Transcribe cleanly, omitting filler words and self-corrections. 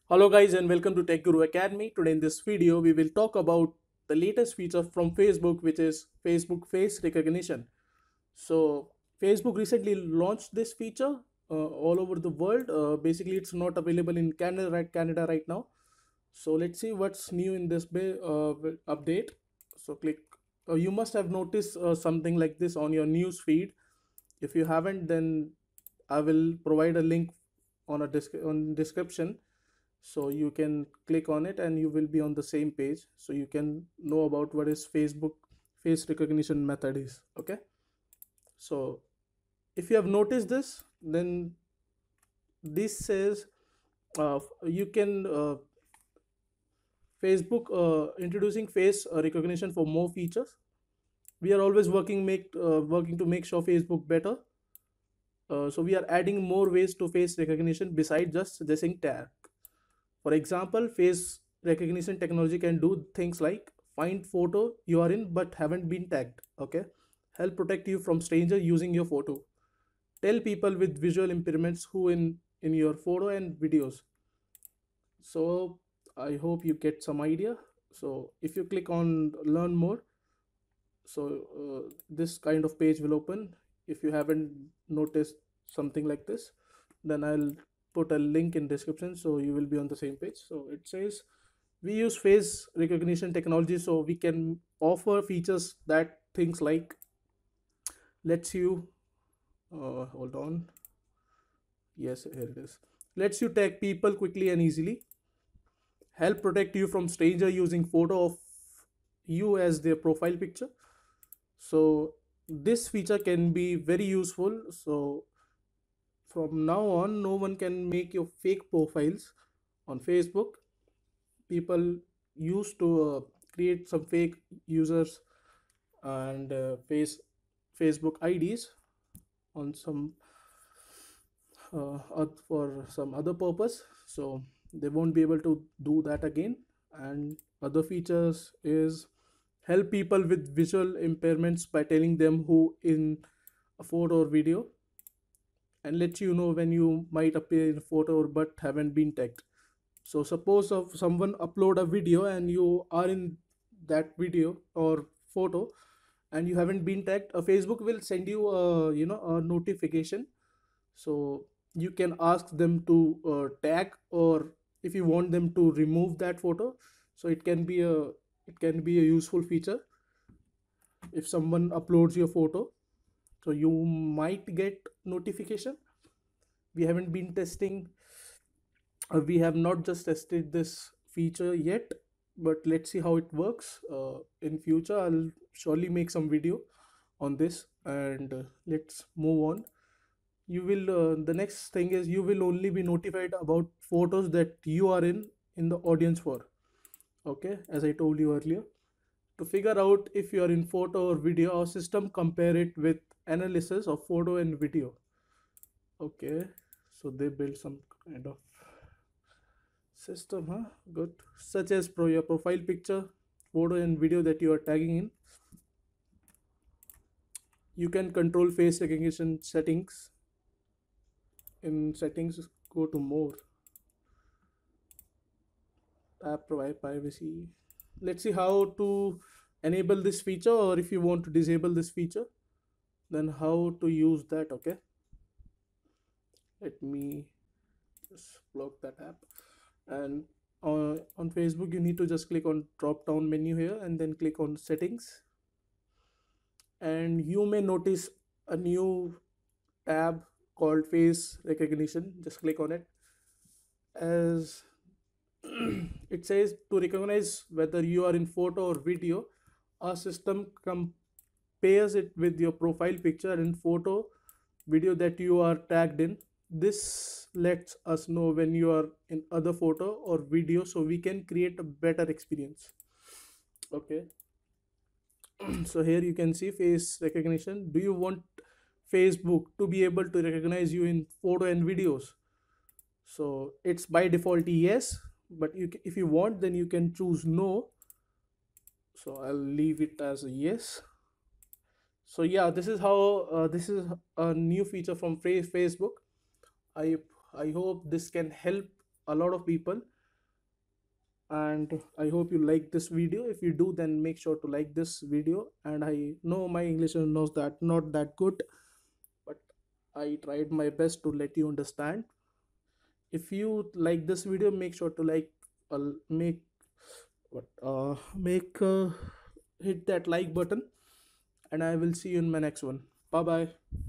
Hello guys and welcome to Tech Guru Academy. Today in this video we will talk about the latest feature from Facebook, which is Facebook face recognition. So Facebook recently launched this feature all over the world. Basically it's not available in Canada right now. So let's see what's new in this update. So click you must have noticed something like this on your news feed. If you haven't, then I will provide a link on description, so you can click on it and you will be on the same page, so you can know about what is Facebook face recognition method is. Okay, so if you have noticed this, then this says you can Facebook introducing face recognition for more features. We are always working to make sure Facebook better. So we are adding more ways to face recognition besides just suggesting tag. For example, face recognition technology can do things like find photo you are in but haven't been tagged. Okay, help protect you from stranger using your photo. Tell people with visual impairments who in your photo and videos. So I hope you get some idea. So if you click on learn more, so this kind of page will open. If you haven't noticed something like this, then I'll put a link in description, so you will be on the same page. So it says we use face recognition technology so we can offer features that things like lets you hold on, yes, here it is, lets you tag people quickly and easily, help protect you from stranger using photo of you as their profile picture. So this feature can be very useful. So from now on, no one can make your fake profiles on Facebook. People used to create some fake users and Facebook IDs on some for some other purpose. So they won't be able to do that again. And other features is help people with visual impairments by telling them who in a photo or video, and let you know when you might appear in a photo but haven't been tagged. So suppose of someone upload a video and you are in that video or photo and you haven't been tagged, Facebook will send you a notification. So you can ask them to tag, or if you want them to remove that photo. So it can be a useful feature if someone uploads your photo, so you might get notification. We haven't been testing, we have not just tested this feature yet, but let's see how it works. In future I'll surely make some video on this, and let's move on. You will the next thing is you will only be notified about photos that you are in the audience for. Okay, as I told you earlier, to figure out if you are in photo or video, our system compare it with analysis of photo and video. Okay, so they build some kind of system, huh? Good. Such as your profile picture, photo and video that you are tagging in. You can control face recognition settings. In settings, go to more, tap provide privacy. Let's see how to enable this feature, or if you want to disable this feature, then how to use that. Okay, let me just block that app. And on Facebook you need to just click on drop down menu here and then click on settings, and you may notice a new tab called face recognition. Just click on it. As it says, to recognize whether you are in photo or video, our system compares it with your profile picture and photo video that you are tagged in. This lets us know when you are in other photo or video, so we can create a better experience. Okay, so here you can see face recognition. Do you want Facebook to be able to recognize you in photo and videos? So it's by default yes, but if you want, then you can choose no. So I'll leave it as a yes. So yeah, this is how this is a new feature from Facebook. I i hope this can help a lot of people. and I hope you like this video. If you do, then make sure to like this video. And I know my English is not that good, but I tried my best to let you understand. If you like this video, make sure to like, make what make hit that like button, and I will see you in my next one. Bye bye.